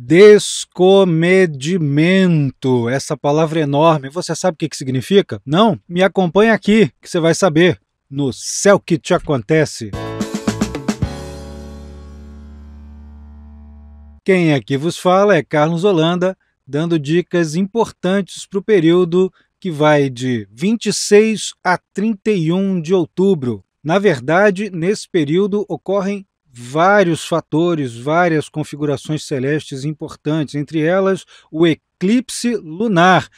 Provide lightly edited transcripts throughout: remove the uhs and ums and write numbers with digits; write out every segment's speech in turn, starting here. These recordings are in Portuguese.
Descomedimento. Essa palavra é enorme. Você sabe o que significa? Não? Me acompanha aqui que você vai saber no Céu que Te Acontece. Quem aqui vos fala é Carlos Holanda, dando dicas importantes para o período que vai de 26 a 31 de outubro. Na verdade, nesse período ocorrem vários fatores, várias configurações celestes importantes, entre elas o eclipse lunar.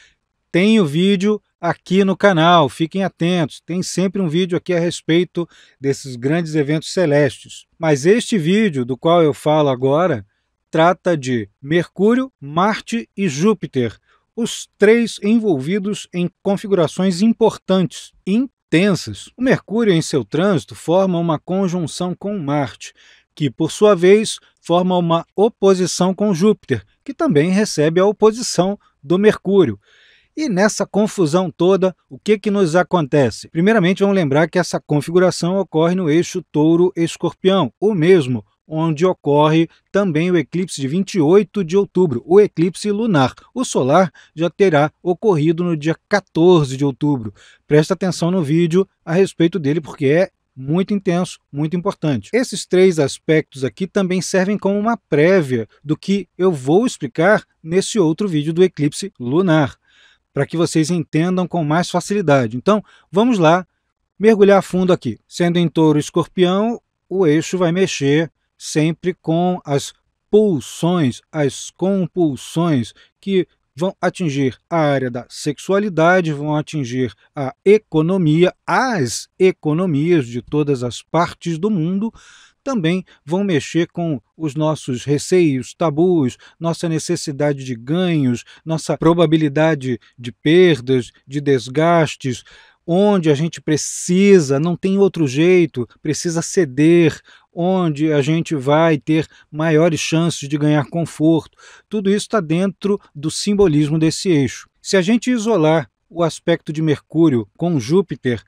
Tem o vídeo aqui no canal, fiquem atentos, tem sempre um vídeo aqui a respeito desses grandes eventos celestes. Mas este vídeo, do qual eu falo agora, trata de Mercúrio, Marte e Júpiter, os três envolvidos em configurações importantes, intensas. O Mercúrio, em seu trânsito, forma uma conjunção com Marte, que, por sua vez, forma uma oposição com Júpiter, que também recebe a oposição do Mercúrio. E nessa confusão toda, o que nos acontece? Primeiramente, vamos lembrar que essa configuração ocorre no eixo Touro-Escorpião, o mesmo onde ocorre também o eclipse de 28 de outubro, o eclipse lunar. O solar já terá ocorrido no dia 14 de outubro. Presta atenção no vídeo a respeito dele, porque é muito intenso, muito importante. Esses três aspectos aqui também servem como uma prévia do que eu vou explicar nesse outro vídeo do eclipse lunar, para que vocês entendam com mais facilidade. Então, vamos lá mergulhar a fundo aqui. Sendo em Touro-Escorpião, o eixo vai mexer sempre com as pulsões, as compulsões que vão atingir a área da sexualidade, vão atingir a economia, as economias de todas as partes do mundo, também vão mexer com os nossos receios, tabus, nossa necessidade de ganhos, nossa probabilidade de perdas, de desgastes, onde a gente precisa, não tem outro jeito, precisa ceder, onde a gente vai ter maiores chances de ganhar conforto. Tudo isso está dentro do simbolismo desse eixo. Se a gente isolar o aspecto de Mercúrio com Júpiter,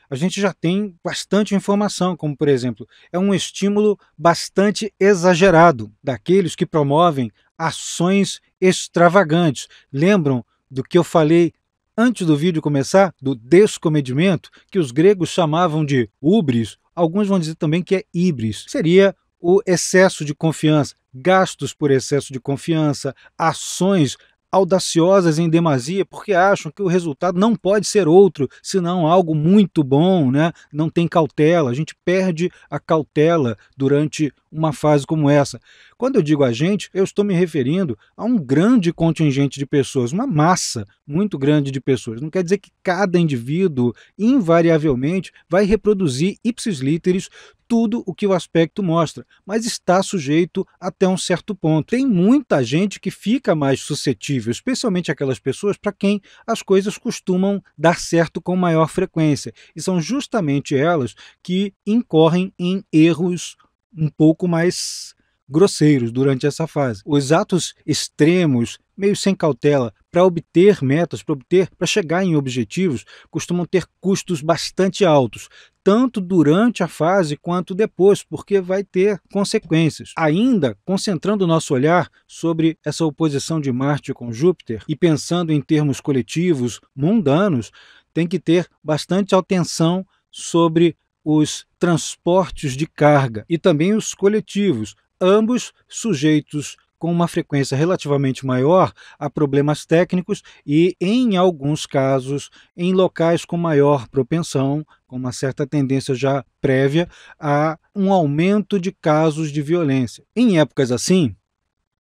a gente já tem bastante informação, como, por exemplo, é um estímulo bastante exagerado daqueles que promovem ações extravagantes. Lembram do que eu falei antes do vídeo começar, do descomedimento, que os gregos chamavam de hubris? Alguns vão dizer também que é híbris. Seria o excesso de confiança, gastos por excesso de confiança, ações audaciosas em demasia, porque acham que o resultado não pode ser outro, senão algo muito bom, né? Não tem cautela, a gente perde a cautela durante uma fase como essa. Quando eu digo a gente, eu estou me referindo a um grande contingente de pessoas, uma massa muito grande de pessoas. Não quer dizer que cada indivíduo, invariavelmente, vai reproduzir ipsis literis tudo o que o aspecto mostra, mas está sujeito até um certo ponto. Tem muita gente que fica mais suscetível, especialmente aquelas pessoas para quem as coisas costumam dar certo com maior frequência, e são justamente elas que incorrem em erros um pouco mais grosseiros durante essa fase. Os atos extremos, meio sem cautela, para obter metas, para chegar em objetivos, costumam ter custos bastante altos, tanto durante a fase quanto depois, porque vai ter consequências. Ainda concentrando o nosso olhar sobre essa oposição de Marte com Júpiter e pensando em termos coletivos, mundanos, tem que ter bastante atenção sobre os transportes de carga e também os coletivos, ambos sujeitos com uma frequência relativamente maior a problemas técnicos e, em alguns casos, em locais com maior propensão, com uma certa tendência já prévia, a um aumento de casos de violência. Em épocas assim,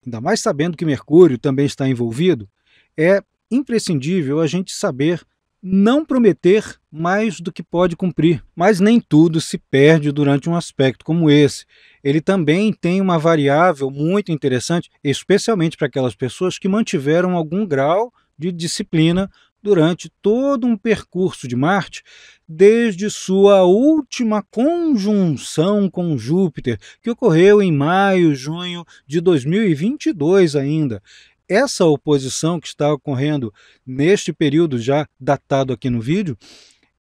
ainda mais sabendo que Mercúrio também está envolvido, é imprescindível a gente saber não prometer mais do que pode cumprir. Mas nem tudo se perde durante um aspecto como esse. Ele também tem uma variável muito interessante, especialmente para aquelas pessoas que mantiveram algum grau de disciplina durante todo um percurso de Marte, desde sua última conjunção com Júpiter, que ocorreu em maio, junho de 2022 ainda. Essa oposição que está ocorrendo neste período já datado aqui no vídeo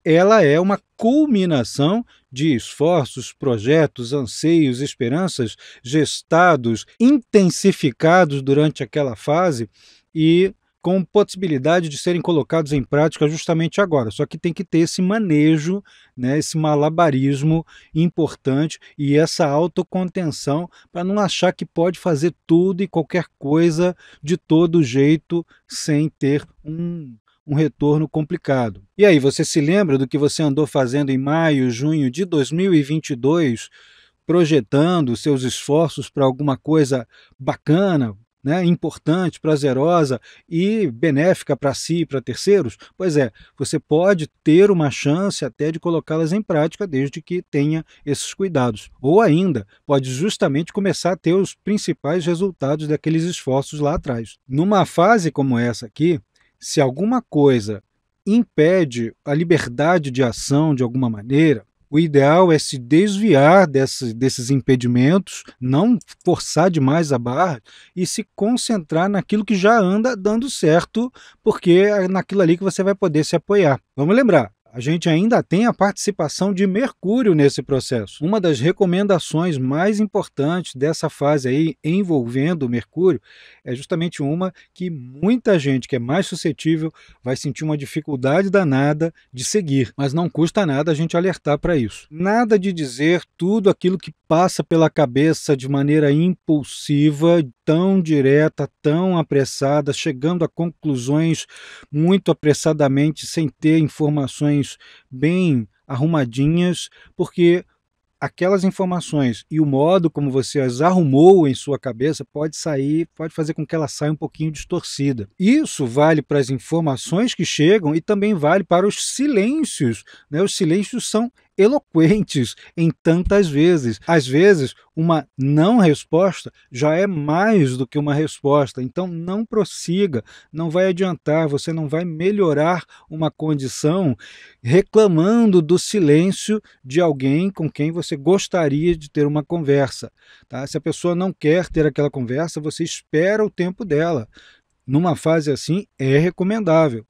ela é uma culminação de esforços, projetos, anseios, esperanças gestados, intensificados durante aquela fase e com possibilidade de serem colocados em prática justamente agora. Só que tem que ter esse manejo, né, esse malabarismo importante e essa autocontenção para não achar que pode fazer tudo e qualquer coisa de todo jeito sem ter um retorno complicado. E aí, você se lembra do que você andou fazendo em maio, junho de 2022, projetando seus esforços para alguma coisa bacana, né, importante, prazerosa e benéfica para si e para terceiros? Pois é, você pode ter uma chance até de colocá-las em prática desde que tenha esses cuidados. Ou ainda, pode justamente começar a ter os principais resultados daqueles esforços lá atrás. Numa fase como essa aqui, se alguma coisa impede a liberdade de ação de alguma maneira, o ideal é se desviar desses impedimentos, não forçar demais a barra e se concentrar naquilo que já anda dando certo, porque é naquilo ali que você vai poder se apoiar. Vamos lembrar, a gente ainda tem a participação de Mercúrio nesse processo. Uma das recomendações mais importantes dessa fase aí envolvendo o Mercúrio é justamente uma que muita gente que é mais suscetível vai sentir uma dificuldade danada de seguir, mas não custa nada a gente alertar para isso. Nada de dizer tudo aquilo que passa pela cabeça de maneira impulsiva, tão direta, tão apressada, chegando a conclusões muito apressadamente, sem ter informações bem arrumadinhas, porque aquelas informações e o modo como você as arrumou em sua cabeça pode fazer com que ela saia um pouquinho distorcida. Isso vale para as informações que chegam e também vale para os silêncios, né? Os silêncios são eloquentes em tantas vezes. Às vezes, uma não resposta já é mais do que uma resposta. Então, não prossiga, não vai adiantar, você não vai melhorar uma condição reclamando do silêncio de alguém com quem você gostaria de ter uma conversa. Tá? Se a pessoa não quer ter aquela conversa, você espera o tempo dela. Numa fase assim, é recomendável.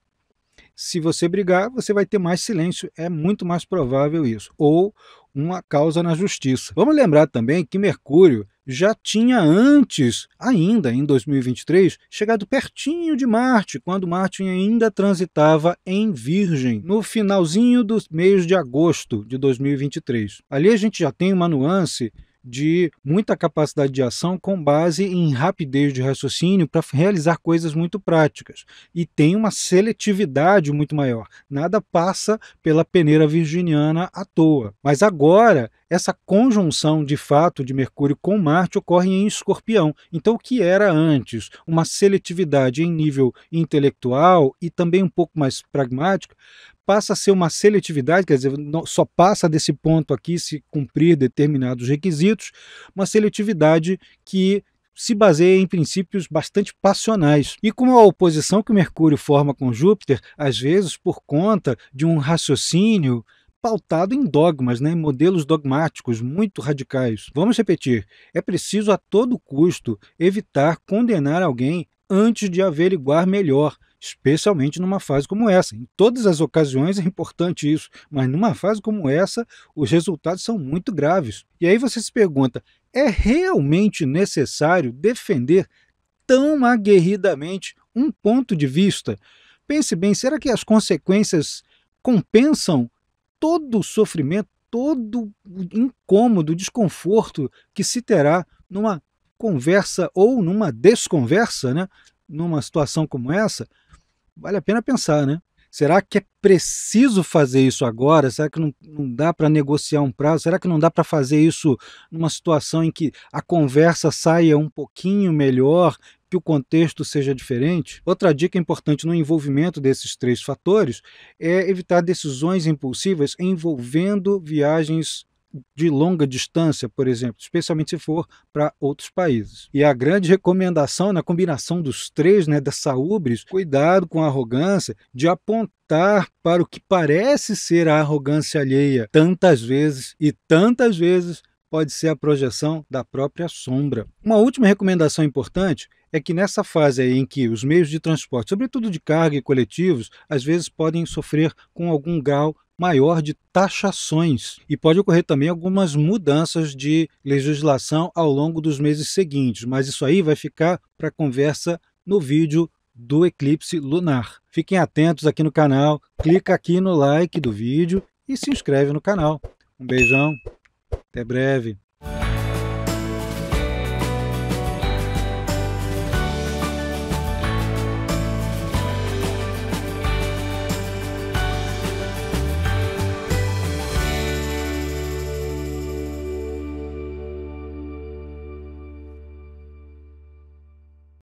Se você brigar, você vai ter mais silêncio, é muito mais provável isso. Ou uma causa na justiça. Vamos lembrar também que Mercúrio já tinha antes, ainda em 2023, chegado pertinho de Marte, quando Marte ainda transitava em Virgem, no finalzinho dos mês de agosto de 2023. Ali a gente já tem uma nuance de muita capacidade de ação com base em rapidez de raciocínio para realizar coisas muito práticas. E tem uma seletividade muito maior. Nada passa pela peneira virginiana à toa. Mas agora, essa conjunção de fato de Mercúrio com Marte ocorre em Escorpião. Então, o que era antes uma seletividade em nível intelectual e também um pouco mais pragmática, passa a ser uma seletividade, quer dizer, só passa desse ponto aqui se cumprir determinados requisitos, uma seletividade que se baseia em princípios bastante passionais. E com a oposição que o Mercúrio forma com Júpiter, às vezes por conta de um raciocínio pautado em dogmas, né, em modelos dogmáticos muito radicais. Vamos repetir, é preciso a todo custo evitar condenar alguém antes de averiguar melhor, especialmente numa fase como essa. Em todas as ocasiões é importante isso, mas numa fase como essa, os resultados são muito graves. E aí você se pergunta, é realmente necessário defender tão aguerridamente um ponto de vista? Pense bem, será que as consequências compensam todo o sofrimento, todo o incômodo, desconforto que se terá numa conversa ou numa desconversa, né? Numa situação como essa? Vale a pena pensar, né? Será que é preciso fazer isso agora? Será que não dá para negociar um prazo? Será que não dá para fazer isso numa situação em que a conversa saia um pouquinho melhor, que o contexto seja diferente? Outra dica importante no envolvimento desses três fatores é evitar decisões impulsivas envolvendo viagens de longa distância, por exemplo, especialmente se for para outros países. E a grande recomendação na combinação dos três, né, dessa ubris, cuidado com a arrogância de apontar para o que parece ser a arrogância alheia tantas vezes e tantas vezes pode ser a projeção da própria sombra. Uma última recomendação importante é que nessa fase aí em que os meios de transporte, sobretudo de carga e coletivos, às vezes podem sofrer com algum grau maior de taxações e pode ocorrer também algumas mudanças de legislação ao longo dos meses seguintes, mas isso aí vai ficar para conversa no vídeo do eclipse lunar. Fiquem atentos aqui no canal, clica aqui no like do vídeo e se inscreve no canal. Um beijão, até breve.